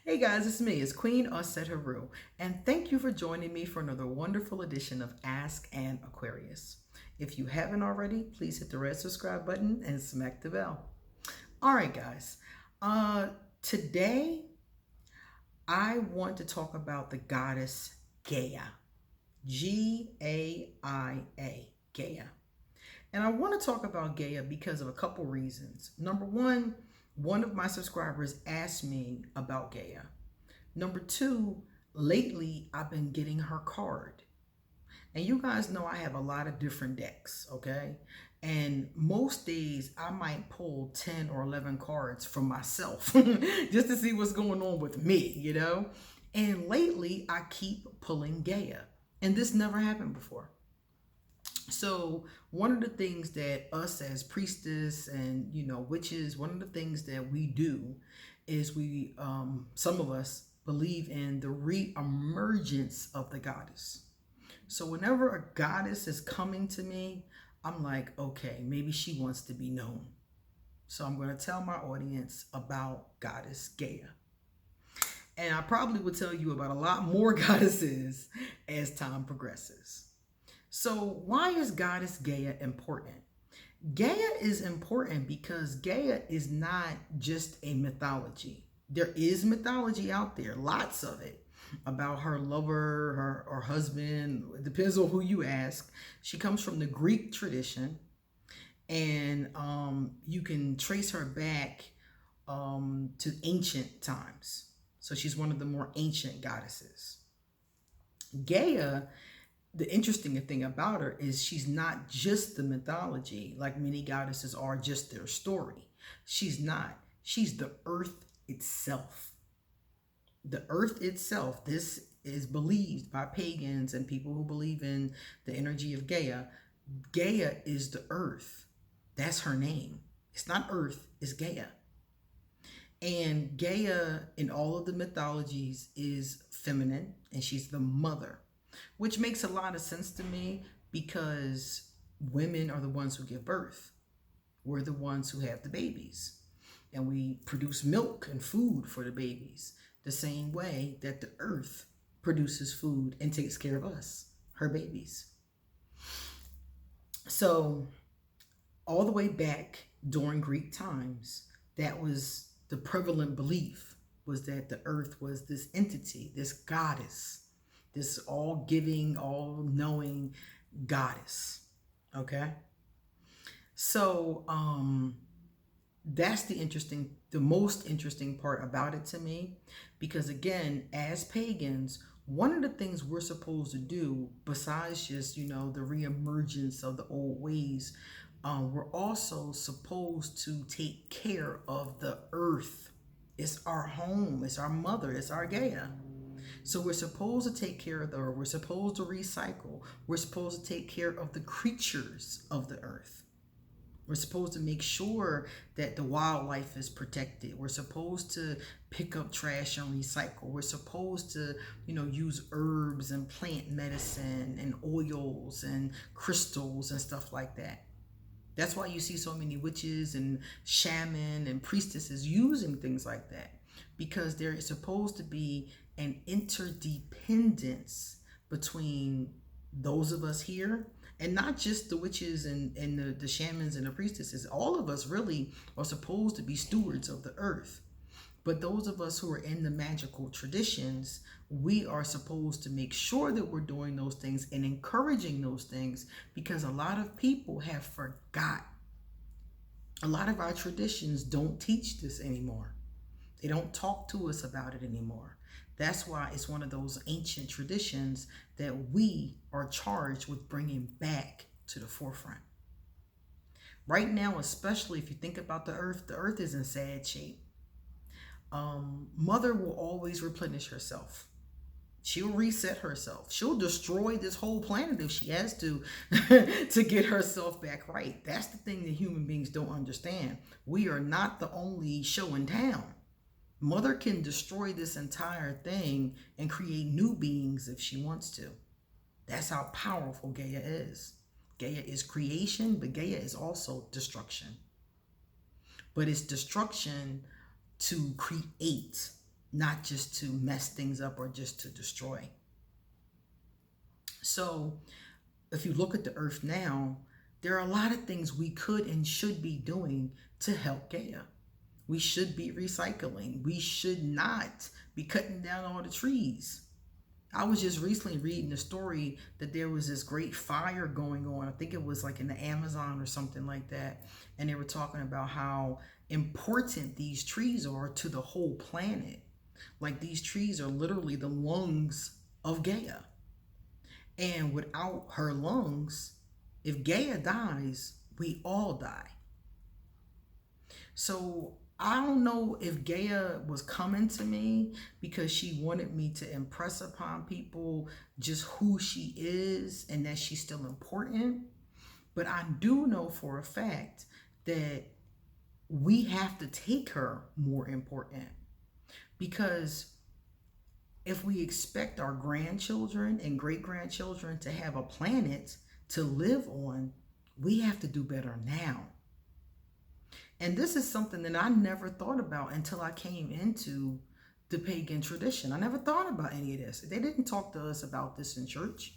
Hey guys, it's me, it's Queen Osset Haru, and thank you for joining me for another wonderful edition of Ask an Aquarius. If you haven't already, please hit the red subscribe button and smack the bell. All right, guys. Uh, Today I want to talk about the goddess Gaia, Gaia, Gaia. And I want to talk about Gaia because of a couple reasons. Number one of my subscribers asked me about Gaia. Number two, lately I've been getting her card. And you guys know I have a lot of different decks, okay? And most days I might pull 10 or 11 cards for myself just to see what's going on with me. And lately I keep pulling Gaia. And this never happened before. So one of the things that us as priestess and witches, one of the things that we do is we some of us believe in the re-emergence of the goddess. So whenever a goddess is coming to me, I'm like, okay, maybe she wants to be known. So I'm going to tell my audience about goddess Gaia. And I probably will tell you about a lot more goddesses as time progresses. So why is goddess Gaia important? Gaia is important because Gaia is not just a mythology. There is mythology out there, lots of it, about her lover, her husband. It depends on who you ask. She comes from the Greek tradition, and you can trace her back to ancient times. So she's one of the more ancient goddesses. Gaia, the interesting thing about her is she's not just the mythology like many goddesses are, just their story. She's not. She's the earth itself. The earth itself. This is believed by pagans and people who believe in the energy of Gaia. Gaia is the earth. That's her name. It's not earth, it's Gaia. And Gaia in all of the mythologies is feminine, and she's the mother, which makes a lot of sense to me because women are the ones who give birth. We're the ones who have the babies, and we produce milk and food for the babies the same way that the earth produces food and takes care of us, her babies. So all the way back during Greek times, that was the prevalent belief, was that the earth was this entity, this goddess, this all-giving, all-knowing goddess. Okay? So that's the most interesting part about it to me, because again, as pagans, one of the things we're supposed to do, besides just the reemergence of the old ways, we're also supposed to take care of the earth. It's our home, it's our mother, it's our Gaia. So we're supposed to take care of the earth. We're supposed to recycle. We're supposed to take care of the creatures of the earth. We're supposed to make sure that the wildlife is protected. We're supposed to pick up trash and recycle. We're supposed to, use herbs and plant medicine and oils and crystals and stuff like that. That's why you see so many witches and shaman and priestesses using things like that, because there is supposed to be an interdependence between those of us here, and not just the witches and the shamans and the priestesses. All of us really are supposed to be stewards of the earth. But those of us who are in the magical traditions, we are supposed to make sure that we're doing those things and encouraging those things, because a lot of people have forgot. A lot of our traditions don't teach this anymore. They don't talk to us about it anymore. That's why it's one of those ancient traditions that we are charged with bringing back to the forefront. Right now, especially if you think about the earth is in sad shape. Mother will always replenish herself. She'll reset herself. She'll destroy this whole planet if she has to to get herself back right. That's the thing that human beings don't understand. We are not the only show in town. Mother can destroy this entire thing and create new beings if she wants to. That's how powerful Gaia is. Gaia is creation, but Gaia is also destruction. But it's destruction to create. not just to mess things up or just to destroy. So if you look at the earth now, there are a lot of things we could and should be doing to help Gaia. We should be recycling. We should not be cutting down all the trees. I was just recently reading the story that there was this great fire going on. I think it was like in the Amazon or something like that. And they were talking about how important these trees are to the whole planet. Like these trees are literally the lungs of Gaia. And without her lungs, if Gaia dies, we all die. So I don't know if Gaia was coming to me because she wanted me to impress upon people just who she is and that she's still important. But I do know for a fact that we have to take her more important, because if we expect our grandchildren and great-grandchildren to have a planet to live on, we have to do better now. And this is something that I never thought about until I came into the pagan tradition. I never thought about any of this. They didn't talk to us about this in church.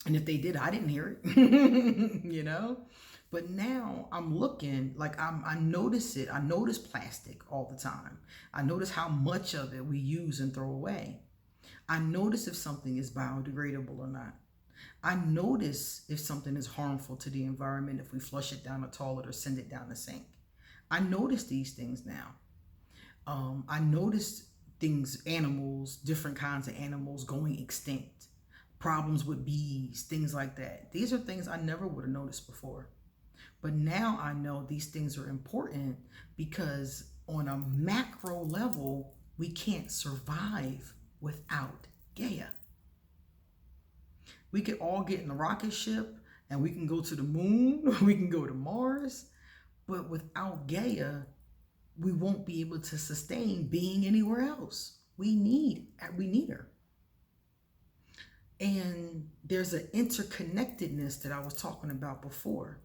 And if they did, I didn't hear it, you know? But now I'm looking, like I notice it. I notice plastic all the time. I notice how much of it we use and throw away. I notice if something is biodegradable or not. I notice if something is harmful to the environment, if we flush it down the toilet or send it down the sink. I notice these things now. I notice things, animals, different kinds of animals going extinct, problems with bees, things like that. These are things I never would have noticed before. But now I know these things are important because on a macro level, we can't survive without Gaia. We could all get in a rocket ship and we can go to the moon, we can go to Mars, but without Gaia, we won't be able to sustain being anywhere else. We need her. And there's an interconnectedness that I was talking about before.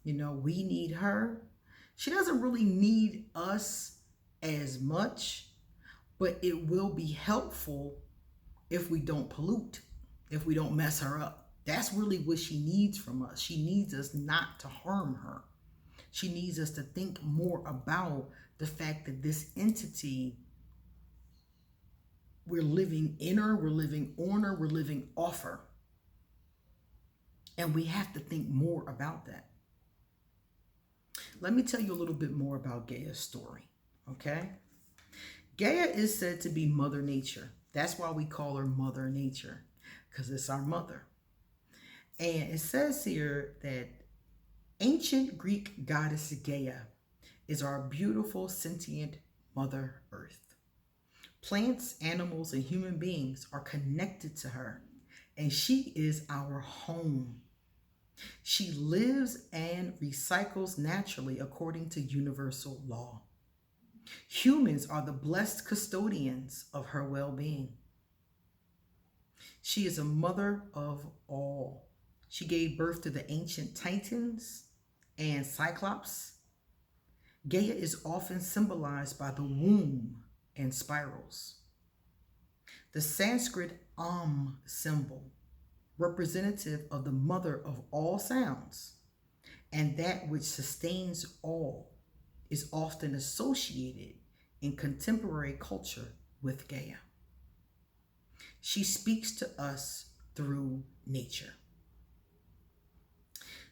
You know, we need her. She doesn't really need us as much, but it will be helpful if we don't pollute, if we don't mess her up. That's really what she needs from us. She needs us not to harm her. She needs us to think more about the fact that this entity, we're living in her, we're living on her, we're living off her. And we have to think more about that. Let me tell you a little bit more about Gaia's story, okay? Gaia is said to be Mother Nature. That's why we call her Mother Nature, because it's our mother. And it says here that ancient Greek goddess Gaia is our beautiful, sentient Mother Earth. Plants, animals, and human beings are connected to her, and she is our home. She lives and recycles naturally according to universal law. Humans are the blessed custodians of her well-being. She is a mother of all. She gave birth to the ancient Titans and Cyclops. Gaia is often symbolized by the womb and spirals. The Sanskrit symbol, representative of the mother of all sounds and that which sustains all, is often associated in contemporary culture with Gaia. She speaks to us through nature.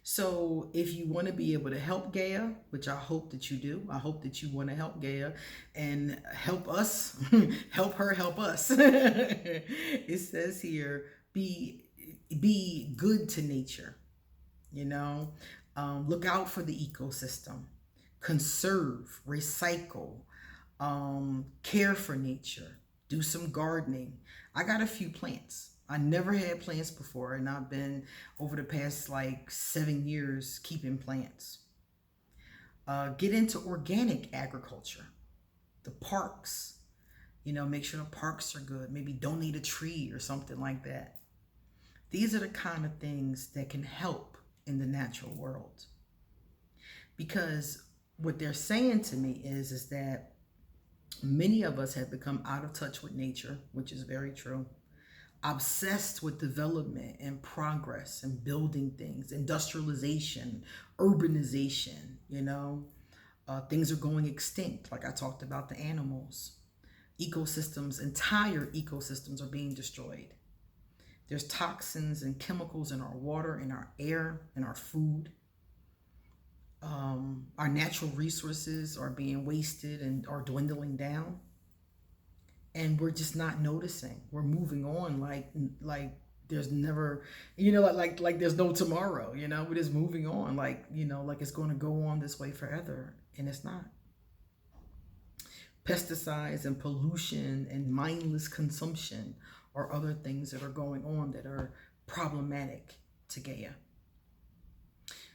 So if you want to be able to help Gaia, which I hope that you do, I hope that you want to help Gaia and help us, help her, help us. It says here, be good to nature, you know, look out for the ecosystem, conserve, recycle, care for nature, do some gardening. I got a few plants. I never had plants before, and I've been over the past like 7 years keeping plants. Get into organic agriculture, the parks, you know, make sure the parks are good, maybe donate a tree or something like that. These are the kind of things that can help in the natural world. Because what they're saying to me is that Many of us have become out of touch with nature, which is very true. Obsessed with development and progress and building things, industrialization, urbanization, things are going extinct, like I talked about the animals. Ecosystems, entire ecosystems are being destroyed. There's toxins and chemicals in our water, in our air, in our food. Our natural resources are being wasted and are dwindling down. And we're just not noticing. We're moving on like there's never, like there's no tomorrow, we're just moving on like it's going to go on this way forever, and it's not. Pesticides and pollution and mindless consumption are other things that are going on that are problematic to Gaia.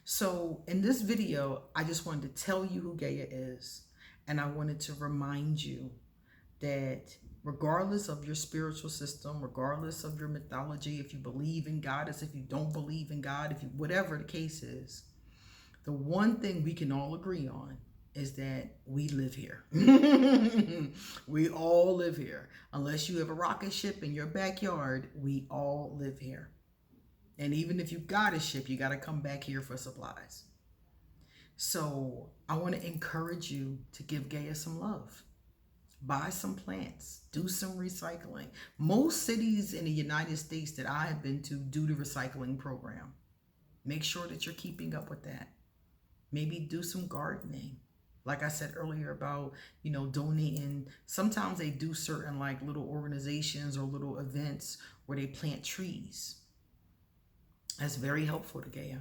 So in this video, I just wanted to tell you who Gaia is, and I wanted to remind you that regardless of your spiritual system, regardless of your mythology, if you believe in God, as if you don't believe in God, if you, whatever the case is, the one thing we can all agree on is that we live here. We all live here. Unless you have a rocket ship in your backyard, we all live here. And even if you got a ship, you got to come back here for supplies. So I want to encourage you to give Gaia some love. Buy some plants, do some recycling. Most cities in the United States that I have been to do the recycling program. Make sure that you're keeping up with that. Maybe do some gardening. Like I said earlier about, donating. Sometimes they do certain like little organizations or little events where they plant trees. That's very helpful to Gaia.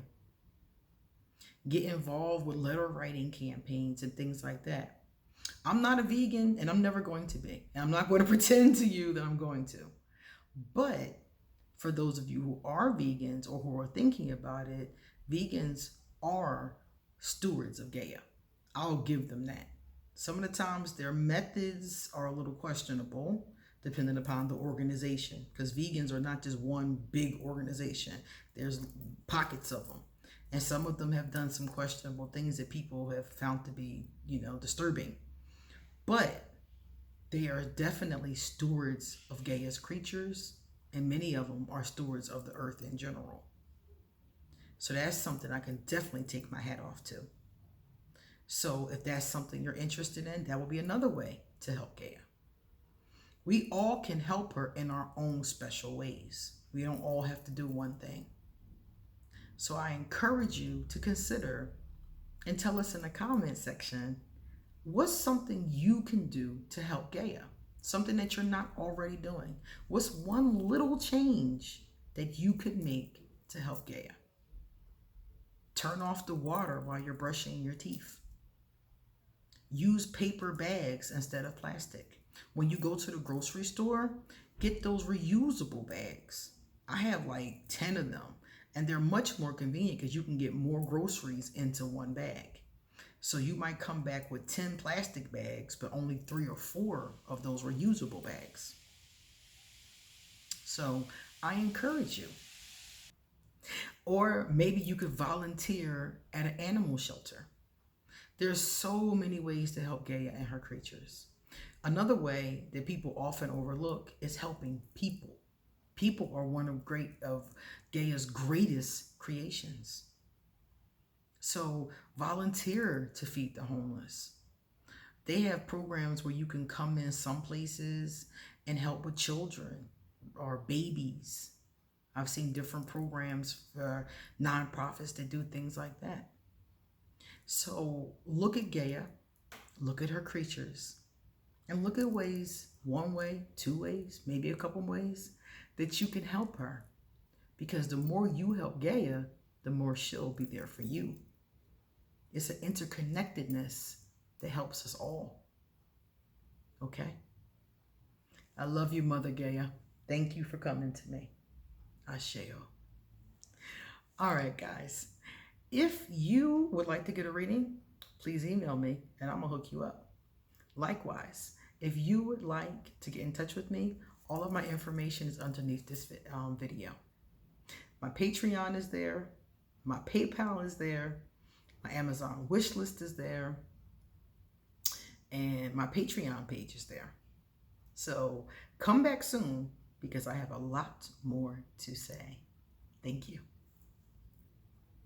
Get involved with letter writing campaigns and things like that. I'm not a vegan, and I'm never going to be. And I'm not going to pretend to you that I'm going to. But for those of you who are vegans or who are thinking about it, vegans are stewards of Gaia. I'll give them that. Some of the times their methods are a little questionable, depending upon the organization, because vegans are not just one big organization. There's pockets of them. And some of them have done some questionable things that people have found to be, disturbing. But they are definitely stewards of Gaia's creatures, and many of them are stewards of the earth in general. So that's something I can definitely take my hat off to. So if that's something you're interested in, that will be another way to help Gaia. We all can help her in our own special ways. We don't all have to do one thing. So I encourage you to consider and tell us in the comment section, what's something you can do to help Gaia? Something that you're not already doing. What's one little change that you could make to help Gaia? Turn off the water while you're brushing your teeth. Use paper bags instead of plastic. When you go to the grocery store, get those reusable bags. I have like 10 of them, and they're much more convenient because you can get more groceries into one bag. So you might come back with 10 plastic bags, but only 3 or 4 of those reusable bags. So I encourage you. Or maybe you could volunteer at an animal shelter. There's so many ways to help Gaia and her creatures. Another way that people often overlook is helping people. People are one of Gaia's greatest creations. So volunteer to feed the homeless. They have programs where you can come in some places and help with children or babies. I've seen different programs for nonprofits that do things like that. So look at Gaia, look at her creatures, and look at ways, one way, 2 ways, maybe a couple ways that you can help her. Because the more you help Gaia, the more she'll be there for you. It's an interconnectedness that helps us all. Okay? I love you, Mother Gaia. Thank you for coming to me. Asheo. All right, guys. If you would like to get a reading, please email me and I'm going to hook you up. Likewise, if you would like to get in touch with me, all of my information is underneath this video. My Patreon is there. My PayPal is there. My Amazon wish list is there. and my Patreon page is there. So come back soon because I have a lot more to say. Thank you.